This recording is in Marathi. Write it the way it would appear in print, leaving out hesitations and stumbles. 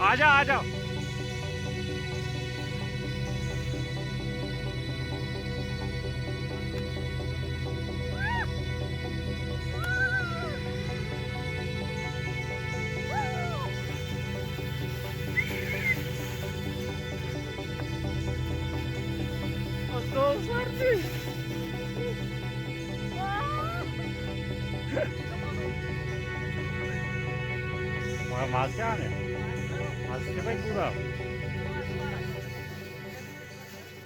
आ जाओ आ जाओ। माल क्या है? माल से भाई पूरा